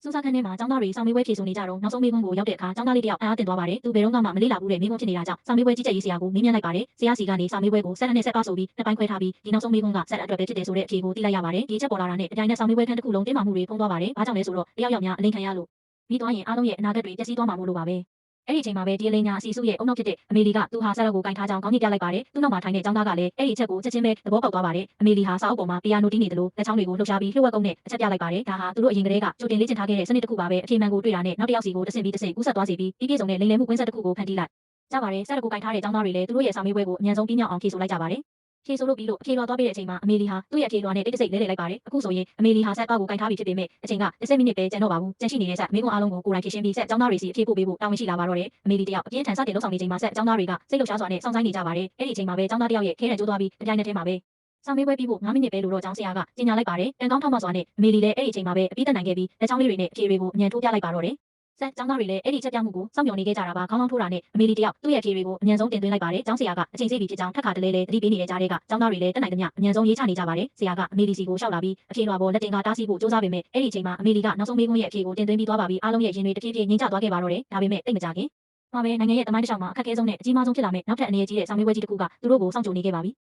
စူးစမ်းခန်းထဲမှာကျောင်းသားတွေစာမေးပွဲဖြေဆိုနေကြတော့နောက်ဆုံးမေးခွန်းကိုရောက်တဲ့အခါကျောင်းသားလေးတယောက်အားတင်သွားပါတယ်။သူဘယ်တော့မှမလေ့လာဘူးတဲ့မေးခွန်းဖြစ်နေတာကြောင့်စာမေးပွဲကြီးကြပ်ရေးဆရာကိုမေးမြန်းလိုက်ပါတယ်။ဆရာစီကနေစာမေးပွဲကိုဆက်နဲ့ဆက်ပါဆိုပြီးနှစ်ပိုင်းခွဲထားပြီးဒီနောက်ဆုံးမေးခွန်းကဆက်အတွက်ပဲဖြစ်တယ်ဆိုတဲ့အဖြေကိုသိလိုက်ရပါတယ်။ဒီချက်ပေါ်လာတာနဲ့အကြိုင်နဲ့စာမေးပွဲခန်းတစ်ခုလုံးတင်းမာမှုတွေဖုံးသွားပါတယ်။ဘာကြောင့်လဲဆိုတော့တယောက်ယောက်များအလိန်ခံရလို့ပြီးသွားရင်အားလုံးရဲ့အနာဂတ်တွေပျက်စီးသွားမှာမို့လို့ပါပဲ။အဲ့ဒီအချိန်မှာပဲဒီအလိန်ညာအစီစုရဲ့အုံနောက်ဖြစ်တဲ့အမေလီကသူဟာဆက်ရက်ကိုကင်ထားကြောင်းခေါင်းညှိပြလိုက်ပါတယ်။သူ့နောက်မှာထိုင်တဲ့ကျောင်းသားကလည်းအဲ့ဒီအချက်ကိုချက်ချင်းပဲသဘောပေါက်သွားပါတယ်။အမေလီဟာစာအုပ်ပေါ်မှာပီယာနိုတီးနေတယ်လို့လက်ချောင်းတွေကိုလှုပ်ရှားပြီးလျှို့ဝှက်ကုန်းနဲ့အချက်ပြလိုက်ပါတယ်။ဒါဟာသူတို့အရင်ကတည်းကကြိုတင်လေ့ကျင့်ထားခဲ့တဲ့စနစ်တစ်ခုပါပဲ။အဖြေမှန်ကိုတွေ့တာနဲ့နောက်တစ်ယောက်စီကိုတစ်ဆင့်ပြီးတစ်ဆင့်ကူးဆက်သွားစေပြီးပြီးပြည့်စုံတဲ့လိမ်လည်မှုကွင်းဆက်တစ်ခုကိုဖန်တီးလိုက်ကြပါတယ်။ဆက်ရက်ကိုကင်ထားတဲ့ကျောင်းသားတွေလည်းသူတို့ရဲ့စာမေးပွဲကိုအမြန်ဆုံးပြီးမြောက်အောင်ဖြေဆိုလိုက်ကြပါတယ်။ဖြေဆိုလို့ပြီးလို့အဖြေလွှာသွားပေးတဲ့အချိန်မှာအမေလီဟာသူ့ရဲ့အဖြေလွှာနဲ့တိတ်တဆိတ်လဲလှယ်လိုက်ပါတယ်။အခုဆိုရင်အမေလီဟာဆက်ကောက်ကိုကင်ထားပြီးဖြစ်ပေမဲ့အချိန်က10မိနစ်ပဲကျန်တော့ပါဘူး။ကျန်ရှိနေတဲ့ဆက်မိခွန်းအားလုံးကိုကိုယ်တိုင်ဖြေရှင်းပြီးဆက်ကျောင်းသားတွေစီအဖြေပို့ပေးဖို့တာဝန်ရှိလာပါတော့တယ်။အမေလီတယောက်အပြင်းထန်စတင်လှုပ်ဆောင်နေချိန်မှာဆက်ကျောင်းသားတွေကစိတ်လှုပ်ရှားစွာနဲ့စောင့်ဆိုင်နေကြပါတယ်။အဲ့ဒီအချိန်မှာပဲကျောင်းသားတယောက်ရဲ့ခဲရန်ကျိုးသွားပြီးတပြိုင်နက်တည်းမှာပဲစာမေးပွဲပြီးဖို့9မိနစ်ပဲလို့တော့ကျောင်းဆရာကကြေညာလိုက်ပါတယ်။တန်ကောင်းထောက်မှစွာနဲ့အမေလီလည်းအဲ့ဒီအချိန်မှာပဲအပြီးတက်နိုင်ခဲ့ပြီးလက်ချောင်းလေးတွေနဲ့အဖြေတွေကိုအမြန်ထိုးပြလိုက်ပါတော့တယ်။ဆက်ကျောင်းသားတွေလည်းအဲ့ဒီချက်ပြမှုကိုစောင့်မျှော်နေခဲ့ကြတာပါခေါင်းလောင်းထိုးတာနဲ့အမေလီတယောက်သူ့ရဲ့အဖြေတွေကိုအမြန်ဆုံးတင်သွင်းလိုက်ပါတယ်။ကျောင်းဆရာကအချိန်စေးပြီးဖြစ်ကြောင်းထပ်ခါတလဲလဲသတိပေးနေတဲ့ကြားတွေကကျောင်းသားတွေလည်းတက်နိုင်သမျှအမြန်ဆုံးရေးချနေကြပါတယ်။ဆရာကအမေလီစီကိုရှောက်လာပြီးအဖြေလွှာပေါ်လက်တင်ကတားဆီးဖို့စူးစမ်းပေမဲ့အဲ့ဒီအချိန်မှာအမေလီကနောက်ဆုံးမေးခွန်းရဲ့အဖြေကိုတင်သွင်းပြီးသွားပါပြီ။အားလုံးရဲ့ရင်တွေတဖြည်းဖြည်းငြိမ်ချသွားခဲ့ပါတော့တယ်။ဒါပေမဲ့တိတ်မကြခင်မှာပဲနိုင်ငံရဲ့တမိုင်းတစ်လျှောက်မှာအခက်အခဲဆုံးနဲ့အကြီးမားဆုံးဖြစ်လာမဲ့နောက်ထပ်အနေရကြီးတဲ့စာမေးပွဲကြီးတစ်ခုကသူတို့ကိုစောင့်ကြိုနေခဲ့ပါပြီ။